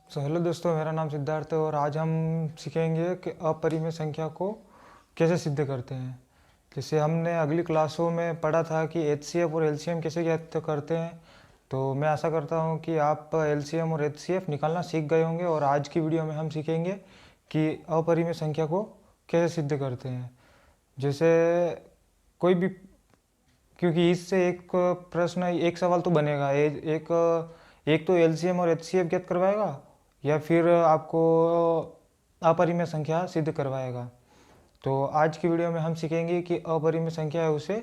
Hello दोस्तों, मेरा नाम सिद्धार्थ है और आज हम सीखेंगे कि अपरिमेय संख्या को कैसे सिद्ध करते हैं। जैसे हमने अगली क्लासों में पढ़ा था कि एचसीएफ और एलसीएम कैसे ज्ञात करते हैं, तो मैं आशा करता हूं कि आप एलसीएम और एचसीएफ निकालना सीख गए होंगे। और आज की वीडियो में हम सीखेंगे कि अपरिमेय संख्या को कैसे सिद्ध करते हैं। जैसे कोई भी, क्योंकि इससे एक प्रश्न, एक सवाल तो बनेगा, एक तो एलसीएम और एचसीएफ ज्ञात करवाएगा या फिर आपको अपरिमेय संख्या सिद्ध करवाएगा। तो आज की वीडियो में हम सीखेंगे कि अपरिमेय संख्या है उसे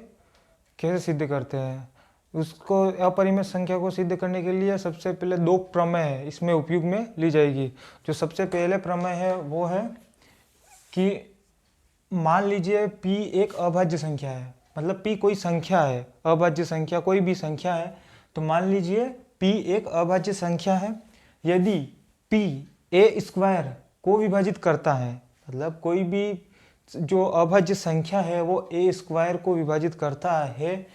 कैसे सिद्ध करते हैं। उसको अपरिमेय संख्या को सिद्ध करने के लिए सबसे पहले दो प्रमेय है इसमें उपयोग में ली जाएगी। जो सबसे पहले प्रमेय है वो है कि मान लीजिए p एक अभाज्य संख्या है, मतलब p कोई संख्या है, अभाज्य संख्या कोई भी संख्या है। तो मान लीजिए p एक अभाज्य संख्या है। यदि p a स्क्वायर को विभाजित करता है, मतलब कोई भी जो अभाज्य संख्या है वो a स्क्वायर को विभाजित करता है,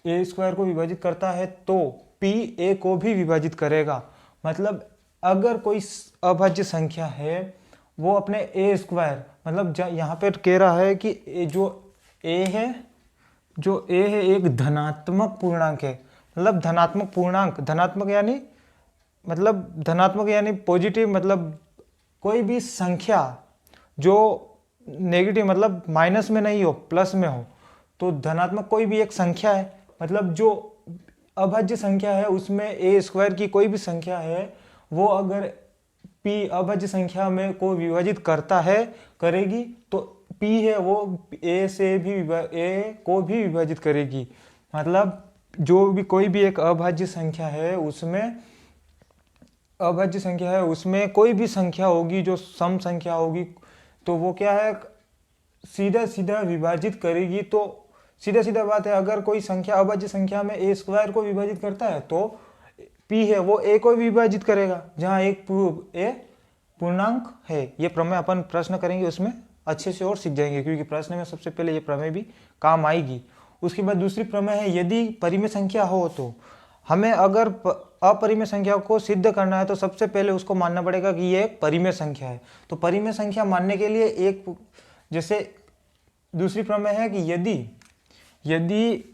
a स्क्वायर को विभाजित करता है, तो p a को भी विभाजित करेगा। मतलब अगर कोई अभाज्य संख्या है वो अपने ए स्क्वायर, मतलब यहाँ पे कह रहा है कि जो ए है एक धनात्मक पूर्णांक है। मतलब धनात्मक पूर्णांक, धनात्मक यानी पॉजिटिव, मतलब कोई भी संख्या जो नेगेटिव मतलब माइनस में नहीं हो, प्लस में हो। तो धनात्मक कोई भी एक संख्या है, मतलब जो अभाज्य संख्या है उसमें ए स्क्वायर की कोई भी संख्या है, वो अगर p अभाज्य संख्या में को विभाजित करता है, करेगी, तो p है वो a को भी विभाजित करेगी। मतलब जो भी कोई भी एक अभाज्य संख्या है उसमें कोई भी संख्या होगी जो सम संख्या होगी, तो वो क्या है, सीधा सीधा विभाजित करेगी। तो सीधा सीधा बात है, अगर कोई संख्या अभाज्य संख्या में ए स्क्वायर को विभाजित करता है तो p है वो a को विभाजित करेगा, जहां एक a पूर्णांक है। ये प्रमेय अपन प्रश्न करेंगे उसमें अच्छे से और सीख जाएंगे, क्योंकि प्रश्न में सबसे पहले ये प्रमेय भी काम आएगी। उसके बाद दूसरी प्रमेय है, यदि परिमेय संख्या हो तो हमें अगर अपरिमेय संख्या को सिद्ध करना है तो सबसे पहले उसको मानना पड़ेगा कि ये एक परिमेय संख्या है। तो परिमेय संख्या मानने के लिए जैसे दूसरी प्रमेय है कि यदि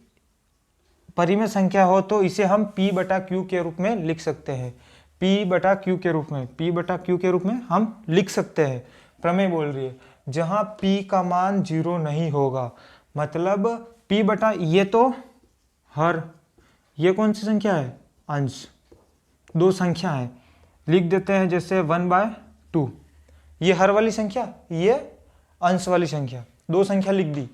परिमेय संख्या हो तो इसे हम p बटा q के रूप में लिख सकते हैं। p बटा q के रूप में हम लिख सकते हैं। प्रमेय बोल रही है जहां p का मान 0 नहीं होगा, मतलब p बटा ये कौन सी संख्या है, अंश, दो संख्या है, लिख देते हैं जैसे 1/2। ये हर वाली संख्या, ये अंश वाली संख्या, दो संख्या लिख दी।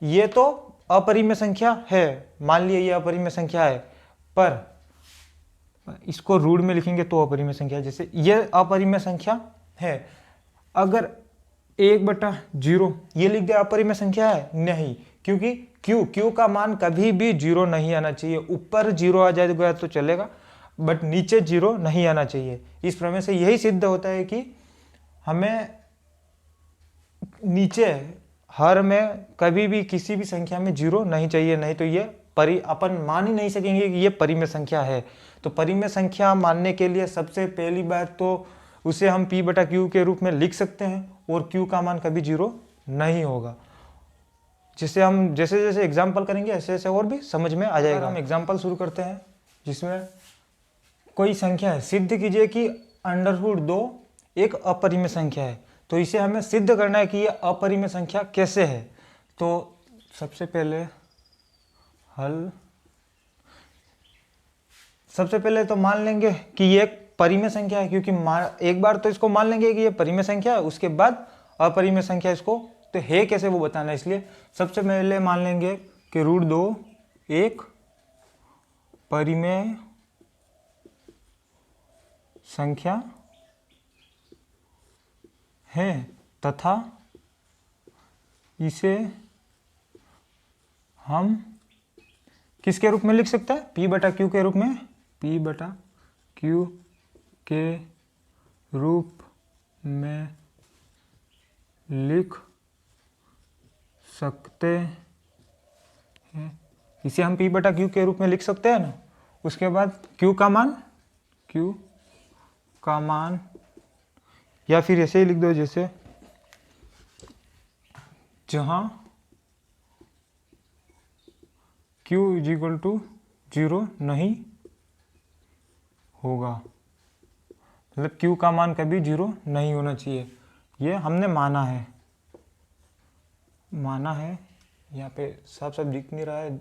ये तो अपरिमेय संख्या है, मान लिया ये अपरिमेय संख्या है, पर इसको रूट में लिखेंगे तो अपरिमेय संख्या है। जैसे ये अपरिमेय संख्या है, अगर 1/0 ये लिख दिया अपरिमेय संख्या है नहीं, क्योंकि q का मान कभी भी 0 नहीं आना चाहिए। ऊपर 0 आ जाएगा तो चलेगा, बट नीचे 0 नहीं आना चाहिए। इस प्रमेय से यही सिद्ध होता है कि हमें नीचे हर में कभी भी किसी भी संख्या में 0 नहीं चाहिए, नहीं तो ये अपन मान ही नहीं सकेंगे कि ये परिमेय संख्या है। तो परिमेय संख्या मानने के लिए सबसे पहली बात तो उसे हम p बटा q के रूप में लिख सकते हैं, और q का मान कभी 0 नहीं होगा। जिसे हम जैसे जैसे एग्जाम्पल करेंगे ऐसे ऐसे और भी समझ में आ जाएगा। हम एग्जाम्पल शुरू करते हैं, जिसमें कोई संख्या है, सिद्ध कीजिए कि √2 एक अपरिमेय संख्या है। तो इसे हमें सिद्ध करना है कि ये अपरिमेय संख्या कैसे है। तो सबसे पहले तो मान लेंगे कि ये एक परिमेय संख्या है, क्योंकि एक बार तो इसको मान लेंगे कि ये परिमेय संख्या है, उसके बाद अपरिमेय संख्या इसको तो है कैसे वो बताना है। इसलिए सबसे पहले मान लेंगे कि √2 एक परिमेय संख्या है तथा इसे हम किसके रूप में लिख सकते हैं, p बटा q के रूप में, p बटा q के रूप में लिख सकते हैं। इसे हम p बटा q के रूप में लिख सकते हैं ना। उसके बाद q का मान, या फिर ऐसे ही लिख दो जैसे जहां Q इज इक्वल टू 0 नहीं होगा, मतलब Q का मान कभी 0 नहीं होना चाहिए। ये हमने माना है, यहाँ पे साफ साफ दिख नहीं रहा है।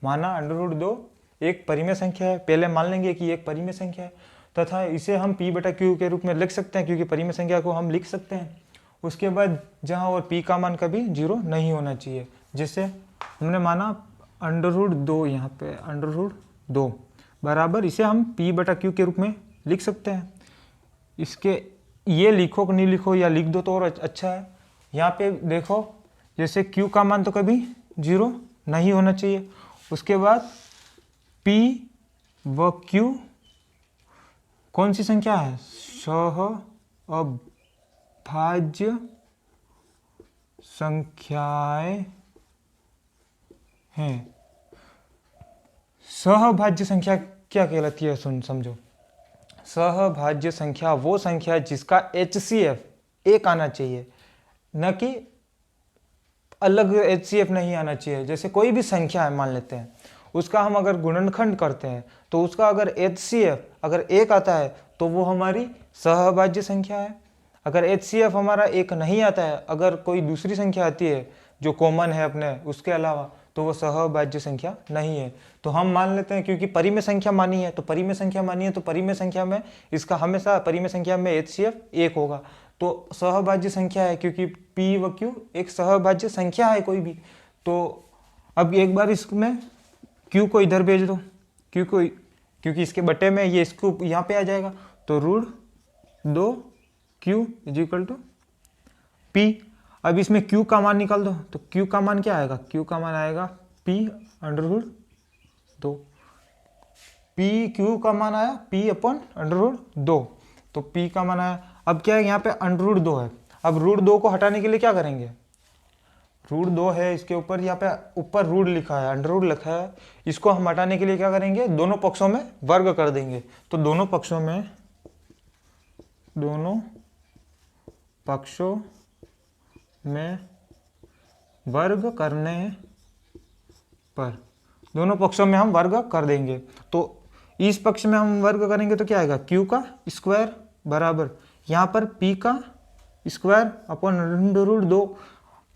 माना √2 एक परिमेय संख्या है, पहले मान लेंगे कि एक परिमेय संख्या है तथा इसे हम P बटा Q के रूप में लिख सकते हैं क्योंकि परिमेय संख्या को हम लिख सकते हैं। उसके बाद जहाँ और P का मान कभी 0 नहीं होना चाहिए, जिससे हमने माना √2, यहाँ पे √2 बराबर इसे हम P बटा Q के रूप में लिख सकते हैं। इसके ये लिखो कि नहीं लिखो या लिख दो तो और अच्छा है। यहाँ पे देखो जैसे Q का मान तो कभी 0 नहीं होना चाहिए, उसके बाद P व Q कौन सी संख्या है, सहअभाज्य संख्याएं हैं। सहभाज्य संख्या क्या कहलाती है, समझो। सहभाज्य संख्या वो संख्या है जिसका HCF एक आना चाहिए, न कि अलग HCF नहीं आना चाहिए। जैसे कोई भी संख्या है मान लेते हैं, उसका हम अगर गुणनखंड करते हैं तो उसका अगर HCF अगर एक आता है तो वो हमारी सहभाज्य संख्या है। अगर HCF हमारा एक नहीं आता है, अगर कोई दूसरी संख्या आती है जो कॉमन है अपने उसके अलावा, तो वो सहभाज्य संख्या नहीं है। तो हम मान लेते हैं क्योंकि परिमेय संख्या मानी है, तो परिमेय संख्या मानी है तो परिमेय संख्या में इसका हमेशा परिमेय संख्या में HCF एक होगा, तो सहभाज्य संख्या है क्योंकि P व Q एक सहभाज्य संख्या है कोई भी। तो अब एक बार इसमें Q को इधर भेज दो, Q को, क्योंकि इसके बटे में ये इसको यहाँ पे आ जाएगा, तो √2 Q is equal to P। अब इसमें Q का मान निकाल दो, तो Q का मान क्या आएगा, Q का मान आएगा P √2। P Q का मान आया P अपन √2, तो P का मान आया। अब क्या है, यहाँ पे √2 है, अब √2 को हटाने के लिए क्या करेंगे, √2 है इसके ऊपर, यहाँ पे ऊपर रूट लिखा है, अंडर रूट लिखा है, इसको हम हटाने के लिए क्या करेंगे, दोनों पक्षों में वर्ग कर देंगे। तो दोनों पक्षों में वर्ग करने पर, दोनों पक्षों में हम वर्ग कर देंगे। तो इस पक्ष में हम वर्ग करेंगे तो क्या आएगा, Q का स्क्वायर बराबर यहाँ पर P का स्क्वायर अपन √2,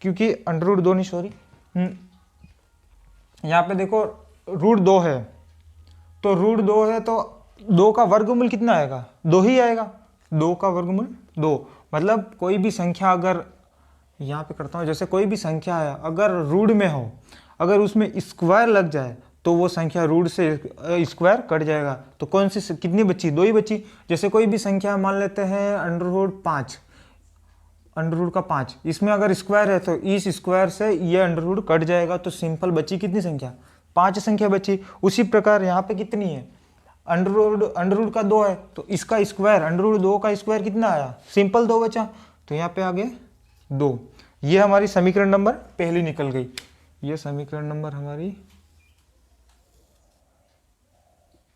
क्योंकि √2 नहीं सॉरी, यहाँ पे देखो √2 है, तो √2 है तो 2 का वर्गमूल कितना आएगा, 2 ही आएगा, 2 का वर्गमूल 2। मतलब कोई भी संख्या, अगर यहाँ पे करता हूँ, जैसे कोई भी संख्या है अगर रूट में हो, अगर उसमें स्क्वायर लग जाए तो वो संख्या रूट से स्क्वायर कट जाएगा। तो कौन सी कितनी बची, 2 ही बची। जैसे कोई भी संख्या मान लेते हैं √5, √का 5, इसमें अगर स्क्वायर है तो इस स्क्वायर से ये √ कट जाएगा, तो सिंपल बची कितनी संख्या, 5 संख्या बची। उसी प्रकार यहाँ पे कितनी है, √ का 2 है, तो इसका स्क्वायर √2 का स्क्वायर कितना आया, सिंपल 2 बचा, तो यहाँ पे आगे 2। ये हमारी समीकरण नंबर पहली निकल गई, ये समीकरण नंबर हमारी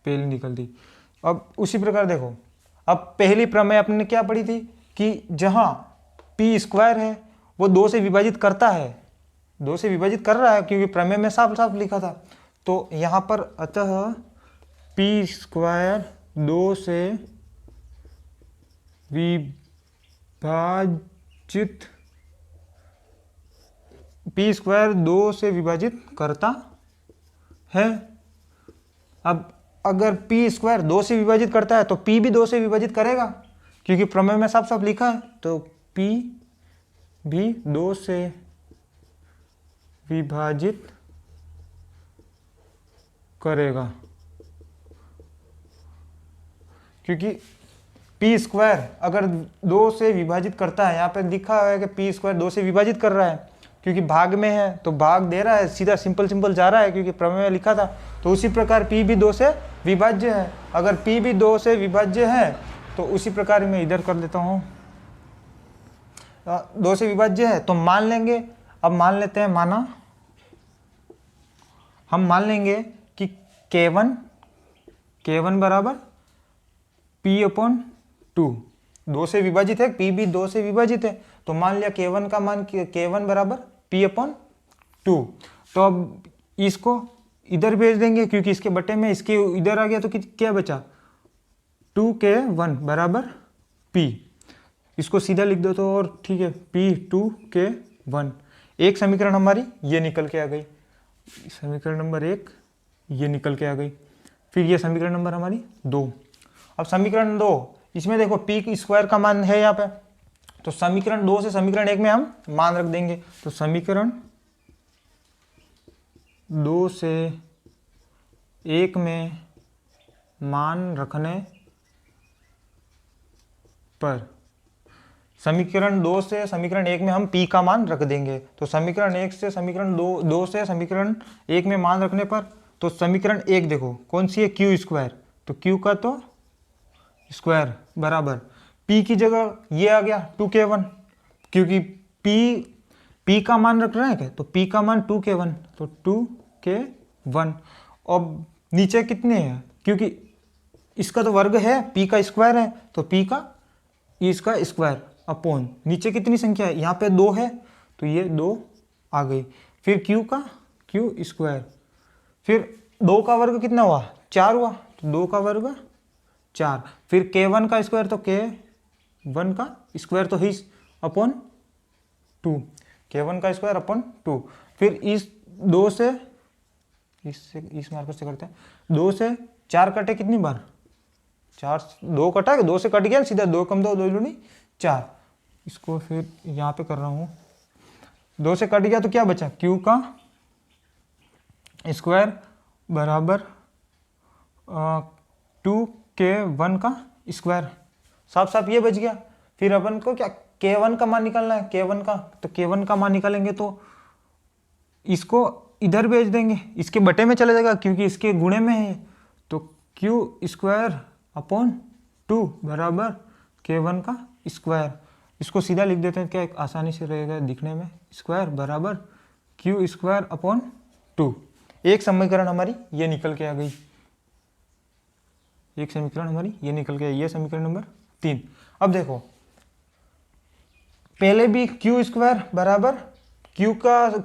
पहली निकल दी। अब उसी प्रकार देखो, अब पहली प्रमेय अपने क्या पढ़ी थी कि जहां P स्क्वायर है वो 2 से विभाजित करता है, 2 से विभाजित कर रहा है, क्योंकि प्रमेय में साफ साफ लिखा था। तो यहाँ पर अतः P स्क्वायर 2 से विभाजित, P स्क्वायर 2 से विभाजित करता है। अब अगर P स्क्वायर 2 से विभाजित करता है तो P भी 2 से विभाजित करेगा, क्योंकि प्रमेय में साफ साफ लिखा है। तो P भी 2 से विभाजित करेगा, क्योंकि P स्क्वायर अगर 2 से विभाजित करता है, यहाँ पे लिखा है कि P स्क्वायर 2 से विभाजित कर रहा है, क्योंकि भाग में है तो भाग दे रहा है, सीधा सिंपल जा रहा है, क्योंकि प्रमेय में लिखा था। तो उसी प्रकार P भी 2 से विभाज्य है। अगर P भी 2 से विभाज्य है तो उसी प्रकार मैं इधर कर देता हूँ, 2 से विभाज्य है तो मान लेंगे। अब मान लेते हैं, माना हम मान लेंगे कि K1 बराबर p/2, 2 से विभाजित है, p भी 2 से विभाजित है, तो मान लिया k1 का मान k1 बराबर p/2। तो अब इसको इधर भेज देंगे क्योंकि इसके बटे में इसके इधर आ गया, तो क्या बचा 2k1 बराबर p। इसको सीधा लिख दो तो और ठीक है, p2k1। एक समीकरण हमारी ये निकल के आ गई, समीकरण नंबर 1 ये निकल के आ गई। फिर ये समीकरण नंबर हमारी 2। अब समीकरण 2, इसमें देखो p² का मान है यहाँ पे, तो समीकरण 2 से समीकरण 1 में हम मान रख देंगे। तो समीकरण 2 से 1 में मान रखने पर, समीकरण 2 से समीकरण 1 में हम p का मान रख देंगे। तो समीकरण 1 से समीकरण 2 से समीकरण 1 में मान रखने पर, तो समीकरण 1 देखो कौन सी है, q², तो q का तो स्क्वायर बराबर p की जगह ये आ गया 2k1, क्योंकि p का मान रख रहे हैं क्या, तो p का मान 2k1, तो 2k1। अब नीचे कितने हैं, क्योंकि इसका तो वर्ग है, p का स्क्वायर है, तो p का इसका स्क्वायर अपॉन नीचे कितनी संख्या है, यहाँ पे 2 है, तो ये 2 आ गई। फिर q का q², फिर 2 का वर्ग कितना हुआ, 4 हुआ, तो 2 का वर्ग 4। फिर k1 का स्क्वायर, तो k1 का स्क्वायर तो ही अपॉन 2, k1 का स्क्वायर अपॉन 2। फिर इस 2 से इस मार्कर से करते हैं, 2 से 4 कटे कितनी बार, 4, 2 कटा, 2 से कट गया सीधा, 2 कम 2, 2 दूनी 4। इसको फिर यहाँ पे कर रहा हूँ, 2 से कट गया तो क्या बचा, q का स्क्वायर बराबर 2k1 का स्क्वायर, साफ साफ ये बच गया। फिर अपन को क्या k1 का मान निकालना है, k1 का, तो k1 का मान निकालेंगे तो इसको इधर भेज देंगे, इसके बटे में चले जाएगा क्योंकि इसके गुणे में है, तो q² अपॉन 2 बराबर k1 का स्क्वायर। इसको सीधा लिख देते हैं, क्या एक आसानी से रहेगा दिखने में, स्क्वायर बराबर q² अपॉन 2। एक समीकरण हमारी ये निकल के आ गई, एक समीकरण हमारी ये निकल गया, ये समीकरण नंबर 3। अब देखो पहले भी q² बराबर q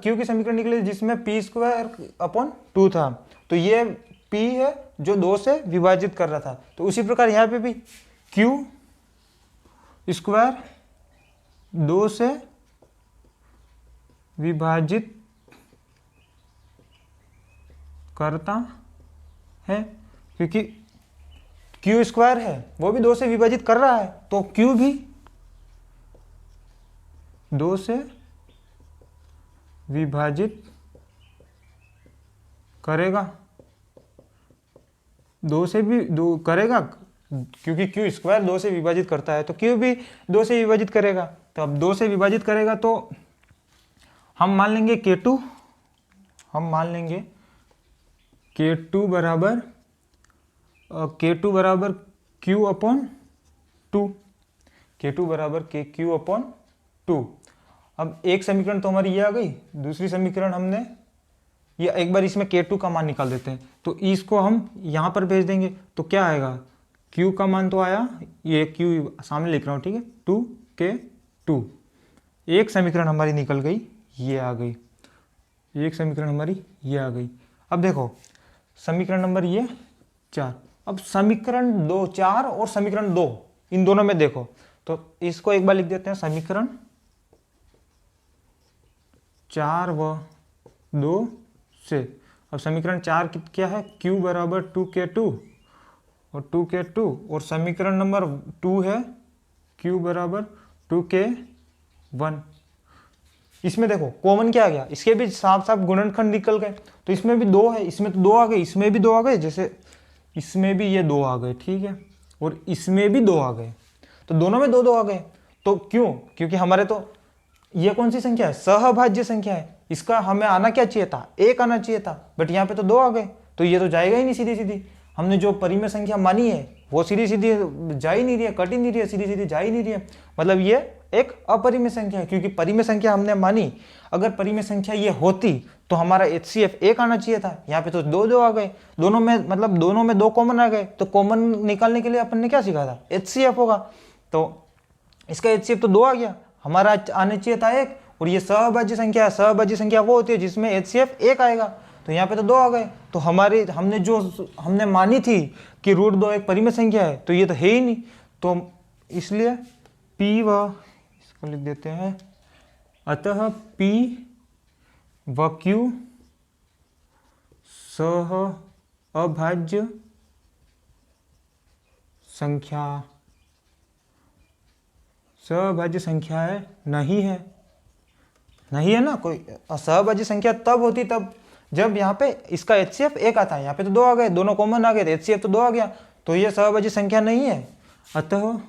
की समीकरण निकले जिसमें p² अपॉन 2 था, तो ये p है जो 2 से विभाजित कर रहा था, तो उसी प्रकार यहाँ पे भी q² 2 से विभाजित करता है, क्योंकि q² है वो भी 2 से विभाजित कर रहा है, तो q भी 2 से विभाजित करेगा, 2 से भी 2 करेगा, क्योंकि q² 2 से विभाजित करता है, तो q भी 2 से विभाजित करेगा। तो अब 2 से विभाजित करेगा तो हम मान लेंगे k2, k2 बराबर q अपॉन 2, k2 बराबर q अपॉन 2। अब एक समीकरण तो हमारी ये आ गई, दूसरी समीकरण हमने ये एक बार इसमें k2 का मान निकाल देते हैं, तो इसको हम यहाँ पर भेज देंगे, तो क्या आएगा, q का मान तो आया, ये q सामने लिख रहा हूँ, ठीक है, 2k2। एक समीकरण हमारी निकल गई, ये आ गई, एक समीकरण हमारी ये आ गई। अब देखो समीकरण नंबर ये 4। अब समीकरण 2, 4 और समीकरण 2, इन दोनों में देखो, तो इसको एक बार लिख देते हैं, समीकरण 4 व 2 से। अब समीकरण 4 क्या है, q बराबर 2k2 और 2k2, और समीकरण नंबर 2 है q बराबर 2k1। इसमें देखो कॉमन क्या आ गया, इसके भी साफ साफ गुणनखंड निकल गए, तो इसमें भी 2 है, इसमें तो 2 आ गए, इसमें भी 2 आ गए, जैसे इसमें भी ये 2 आ गए, ठीक है, और इसमें भी 2 आ गए, तो दोनों में 2 2 आ गए। तो क्यों, क्योंकि हमारे तो ये कौन सी संख्या है, सहभाज्य संख्या है, इसका हमें आना क्या चाहिए था, 1 आना चाहिए था, बट यहाँ पे तो 2 आ गए, तो ये तो जाएगा ही नहीं सीधी सीधी। हमने जो परिमेय संख्या मानी है वो सीधी सीधी जा ही नहीं रही है, कट ही नहीं रही है, सीधी सीधी जा ही नहीं रही है, मतलब ये एक अपरिमेय संख्या है। क्योंकि परिमेय संख्या हमने मानी, अगर परिमेय संख्या ये होती तो हमारा HCF 1 आना चाहिए था। यहाँ पे तो 2 आ गए, दोनों में मतलब दोनों में 2 कॉमन आ गए, तो कॉमन निकालने के लिए अपन ने क्या सीखा था, HCF होगा। तो इसका HCF तो 2 आ गया, हमारा आने चाहिए था 1, और ये सहभाज्य संख्या है। सहभाज्य संख्या वो होती है जिसमें HCF 1 आएगा, तो यहाँ पे तो 2 आ गए। तो हमने मानी थी कि √2 एक परिमेय संख्या है, तो ये तो है ही नहीं। तो इसलिए P व इसको लिख देते हैं, अतः P व Q सहअभाज्य संख्या है, नहीं है ना। कोई सहभाज्य संख्या तब होती तब जब यहाँ पे इसका HCF 1 आता है, यहाँ पे तो 2 आ गए, दोनों कॉमन आ गए, तो HCF तो 2 आ गया, तो ये सहभाज्य संख्या नहीं है। अतः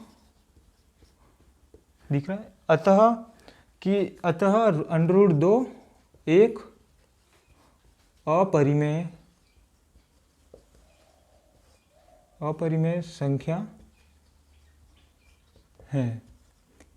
दिख रहा है, अतः √2 एक अपरिमेय संख्या है,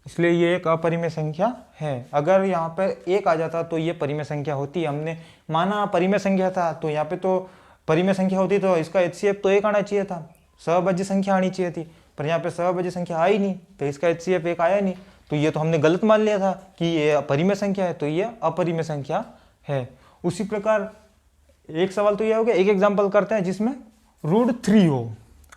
इसलिए ये एक अपरिमेय संख्या है। अगर यहाँ पे 1 आ जाता तो ये परिमेय संख्या होती, हमने माना परिमेय संख्या था, तो यहाँ पे तो परिमेय संख्या होती तो इसका HCF तो 1 आना चाहिए था, सहभाज्य संख्या आनी चाहिए थी, पर यहाँ पे सहभाज्य संख्या आई नहीं, तो इसका HCF 1 आया नहीं, तो ये तो हमने गलत मान लिया था कि ये परिमेय संख्या है, तो ये अपरिमेय संख्या है। उसी प्रकार एक सवाल तो ये हो गया, एक एग्जाम्पल करते हैं जिसमें √3 हो,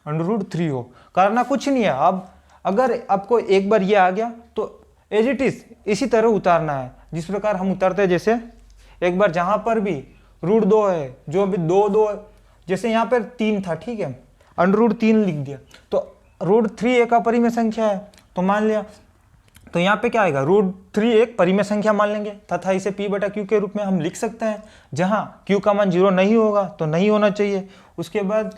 √3 हो, करना कुछ नहीं है। अब अगर आपको एक बार ये आ गया तो एज इट इज इसी तरह उतारना है, जिस प्रकार हम उतारते हैं। जैसे एक बार जहां पर भी √2 है, जो अभी 2 है, जैसे यहाँ पर 3 था, ठीक है, √3 लिख दिया, तो √3 एक अपरिमेय संख्या है, तो मान लिया, तो यहाँ पे क्या आएगा, √3 एक परिमेय संख्या मान लेंगे, तथा इसे P/Q के रूप में हम लिख सकते हैं। जहां Q का मान 0 नहीं होगा तो नहीं होना चाहिए। उसके बाद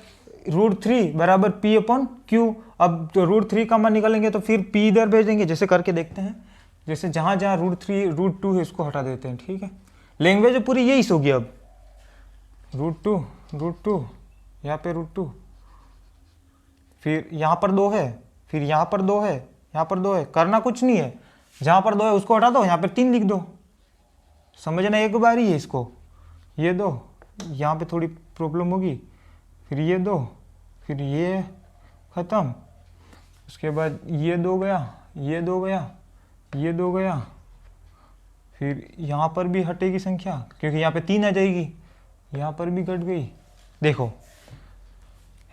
√3 बराबर P/Q। अब तो √3 का मान निकालेंगे तो फिर P इधर भेज देंगे, जैसे करके देखते हैं। जैसे जहां जहां √3 √2 है इसको हटा देते हैं, ठीक है। लैंग्वेज पूरी यही होगी। अब √2 यहाँ पे √2, फिर यहाँ पर 2 है, फिर यहाँ पर 2 है, यहाँ पर 2 है, करना कुछ नहीं है। जहां पर 2 है उसको हटा दो, यहाँ पर 3 लिख दो, समझना एक बार ही है इसको। ये 2, यहाँ पे थोड़ी प्रॉब्लम होगी, फिर ये 2, फिर ये खत्म, उसके बाद ये 2 गया, ये 2 गया, ये 2 गया, फिर यहाँ पर भी हटेगी संख्या क्योंकि यहाँ पे 3 आ जाएगी, यहाँ पर भी घट गई। देखो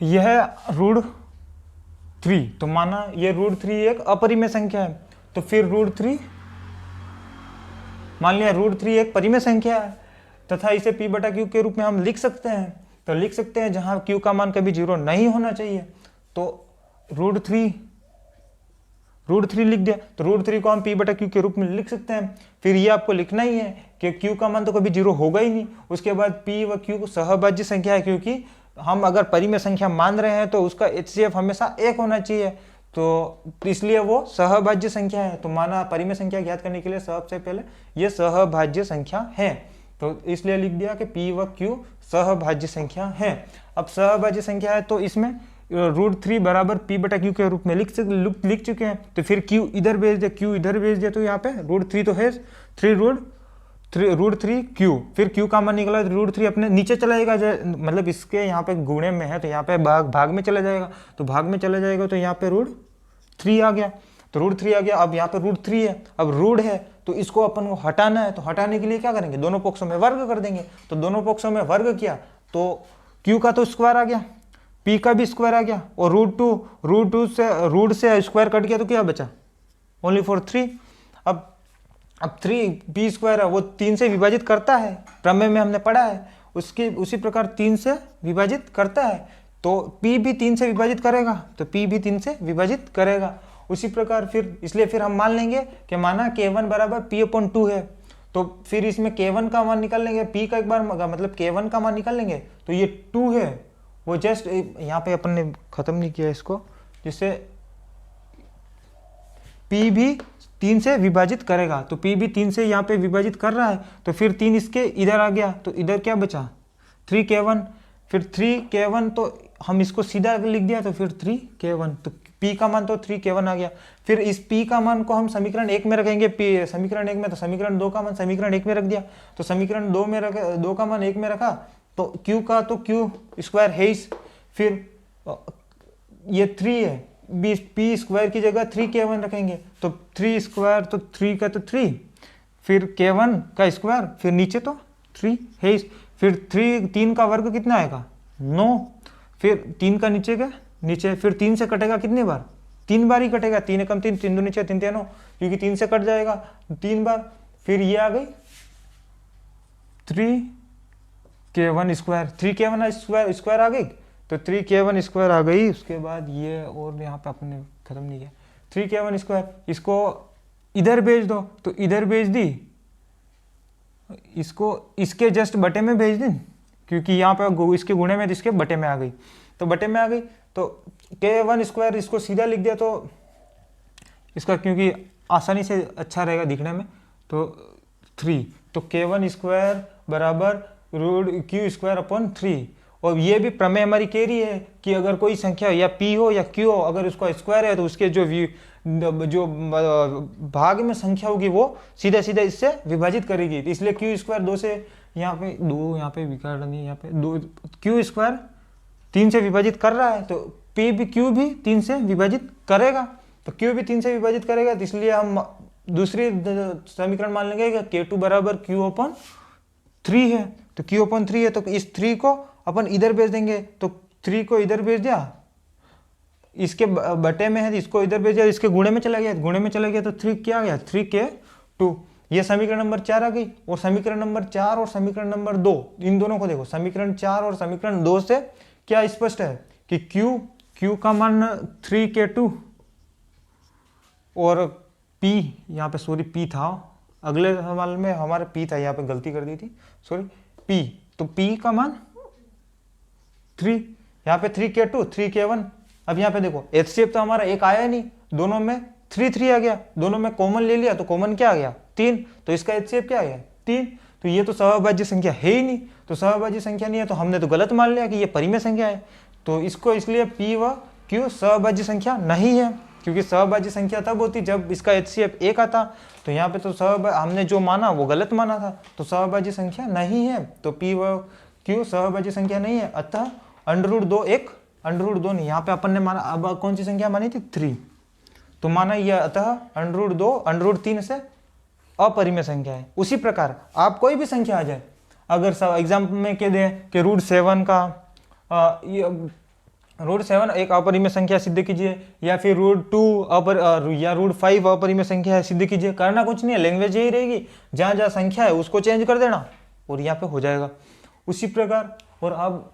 यह √3, तो माना ये √3 एक अपरिमेय संख्या है, तो फिर √3 मान लिया √3 एक परिमेय संख्या है, तथा इसे P/Q के रूप में हम लिख सकते हैं। तो लिख सकते हैं जहां Q का मान कभी 0 नहीं होना चाहिए, तो √3 लिख दिया, तो √3 को हम P/Q के रूप में लिख सकते हैं। फिर ये आपको लिखना ही है कि Q का मान तो कभी 0 होगा ही नहीं। उसके बाद P व Q सहभाज्य संख्या है, क्योंकि हम अगर परिमेय संख्या मान रहे हैं तो उसका HCF हमेशा 1 होना चाहिए, तो इसलिए वो सहभाज्य संख्या है। तो माना परिमेय संख्या ज्ञात करने के लिए सबसे पहले ये सहभाज्य संख्या है, तो इसलिए लिख दिया कि P व Q सहभाज्य संख्या है। अब सहभाज्य संख्या है तो इसमें √3 बराबर P/Q के रूप में लिख चुके हैं। तो फिर Q इधर भेज दे, Q इधर भेज दे, तो यहाँ पे √3 तो है, √3 Q, फिर Q का मान निकला तो √3 अपने नीचे चला जाएगा, मतलब इसके यहाँ पे गुणे में है तो यहाँ पे भाग में चला जाएगा, तो भाग में चला जाएगा तो यहाँ पे √3 आ गया, तो √3 आ गया। अब यहाँ पे √3 है, अब √, है तो इसको अपन को हटाना है, तो हटाने के लिए क्या करेंगे, दोनों पक्षों में वर्ग कर देंगे। तो दोनों पक्षों में वर्ग किया तो Q का तो स्क्वायर आ गया, P का भी स्क्वायर आ गया, और √2 से स्क्वायर कट गया तो क्या बचा, ओनली फॉर 3। अब 3p² है वो 3 से विभाजित करता है, प्रमेय में हमने पढ़ा है, उसी प्रकार 3 से विभाजित करता है, तो p भी 3 से विभाजित करेगा, तो p भी 3 से विभाजित करेगा। उसी प्रकार फिर हम मान लेंगे कि माना k1 बराबर p/2 है, तो फिर इसमें k1 का मान निकाल लेंगे, p का एक बार मतलब k1 का मान निकाल लेंगे, तो ये 2 है, वो जस्ट यहाँ पे अपन ने खत्म नहीं किया इसको, जिससे p भी 3 से विभाजित करेगा, तो p भी 3 से यहाँ पे विभाजित कर रहा है, तो फिर 3 इसके इधर आ गया, तो इधर क्या बचा 3k1, फिर 3k1 तो हम इसको सीधा लिख दिया तो फिर 3k1, तो p का मान तो 3k1 आ गया। फिर इस p का मान को हम समीकरण 1 में रखेंगे, समीकरण 1 में, तो समीकरण 2 का मान समीकरण 1 में रख दिया, तो समीकरण 2 में रख, 2 का मान 1 में रखा, तो q का तो q स्क्वायर है ही। फिर ये 3 है, p स्क्वायर की जगह 3k1 रखेंगे, तो 3 स्क्वायर तो 3 का तो 3, फिर k1 का स्क्वायर, फिर नीचे तो 3 है ही। फिर 3 का वर्ग कितना आएगा 9, फिर 3 का नीचे का नीचे, फिर 3 से कटेगा कितनी बार, 3 बार ही कटेगा, 3 एकम 3, 3 दूनी 6, 3 3 9, क्योंकि 3 से कट जाएगा 3 बार। फिर ये आ गई 3k1 स्क्वायर, 3k1 स्क्वायर आ गई, तो 3k1 स्क्वायर आ गई। उसके बाद ये और यहाँ पे अपने खत्म नहीं किया, 3k1 स्क्वायर, इसको इधर भेज दो, तो इधर भेज दी, इसको इसके जस्ट बटे में भेज दी, क्योंकि यहाँ पे इसके गुणे में इसके बटे में आ गई, तो बटे में आ गई, तो k1 स्क्वायर इसको सीधा लिख दिया, तो इसका क्योंकि आसानी से अच्छा रहेगा दिखने में, तो 3, तो k1 स्क्वायर बराबर रूट q स्क्वायर अपॉन 3। और ये भी प्रमेय हमारी कह रही है कि अगर कोई संख्या या p हो या q हो, अगर उसका स्क्वायर है तो उसके जो भाग में संख्या होगी वो सीधा सीधा इससे विभाजित करेगी, तो इसलिए q स्क्वायर 2 से, यहाँ पे 2, यहाँ पे बिगाड़ नहीं, यहाँ पे 2, q स्क्वायर 3 से विभाजित कर रहा है, तो p भी q भी 3 से विभाजित करेगा, तो q भी 3 से विभाजित करेगा, तो इसलिए हम दूसरी समीकरण मान लेंगे कि k2 बराबर q अपॉन 3 है, तो q अपॉन 3 है, तो इस 3 को अपन इधर भेज देंगे, तो 3 को इधर भेज दिया, इसके बटे में है, इसको इधर भेज दिया, इसके गुणे में चला गया, गुणे में चला गया, तो 3 क्या आ गया 3k2। ये समीकरण नंबर 4 आ गई। और समीकरण नंबर 4 और समीकरण नंबर 2, इन दोनों को देखो, समीकरण 4 और समीकरण 2 से क्या स्पष्ट है कि q का मान 3k2 और p, यहाँ पे सॉरी p था, अगले सवाल में हमारे p था, यहाँ पे गलती कर दी थी, सॉरी p, तो p का मान 3, यहाँ पे 3k2 3k1। अब यहाँ पे देखो HCF तो हमारा एक आया नहीं, दोनों में 3 3 आ गया, दोनों में कॉमन ले लिया, तो कॉमन क्या आ गया 3, तो इसका HCF क्या आ गया 3, तो ये तो सहभाज्य संख्या है ही नहीं, तो सहभाज्य संख्या नहीं है, तो हमने तो गलत मान लिया कि ये परिमेय संख्या है, तो इसको इसलिए p व q सहभाज्य संख्या नहीं है, क्योंकि सहभाज्य संख्या तब होती जब इसका HCF 1 आता, तो यहाँ पे तो हमने जो माना वो गलत माना था, तो सहभाज्य संख्या नहीं है, तो p व q सहभाज्य संख्या नहीं है, अतः √2 एक √2 नहीं, यहाँ पे अपन ने माना, अब कौन सी संख्या मानी थी 3, तो माना यह, अतः √2 √3 से अपरिमेय संख्या है। उसी प्रकार आप कोई भी संख्या आ जाए, अगर एग्जाम्पल में कह दें कि √7 का √7 एक अपरिमेय संख्या सिद्ध कीजिए, या फिर √2 या √5 अपरिमेय संख्या सिद्ध कीजिए, करना कुछ नहीं है, लैंग्वेज यही रहेगी, जहाँ जहाँ संख्या है उसको चेंज कर देना और यहाँ पे हो जाएगा उसी प्रकार। और अब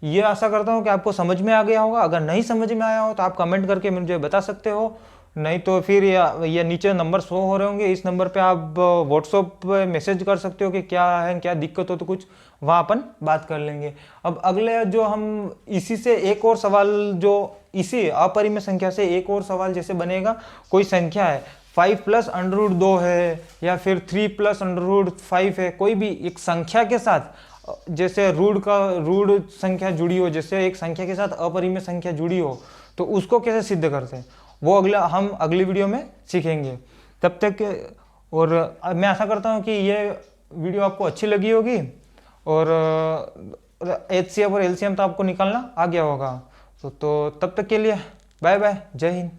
ये आशा करता हूँ कि आपको समझ में आ गया होगा, अगर नहीं समझ में आया हो तो आप कमेंट करके मुझे बता सकते हो, नहीं तो फिर ये नीचे नंबर शो हो रहे होंगे, इस नंबर पे आप व्हाट्सएप पे मैसेज कर सकते हो कि क्या है, क्या दिक्कत हो, तो कुछ वहाँ अपन बात कर लेंगे। अब अगले जो हम इसी से एक और सवाल, जो इसी अपरिमेय संख्या से एक और सवाल जैसे बनेगा, कोई संख्या है 5 + √2 है या फिर 3 + √5 है, कोई भी एक संख्या के साथ जैसे रूढ़ संख्या जुड़ी हो, जैसे एक संख्या के साथ अपरिमेय संख्या जुड़ी हो, तो उसको कैसे सिद्ध करते हैं वो हम अगली वीडियो में सीखेंगे। तब तक, और मैं आशा करता हूँ कि ये वीडियो आपको अच्छी लगी होगी, और HCF और LCM तो आपको निकालना आ गया होगा। तो तब तक के लिए बाय बाय, जय हिंद।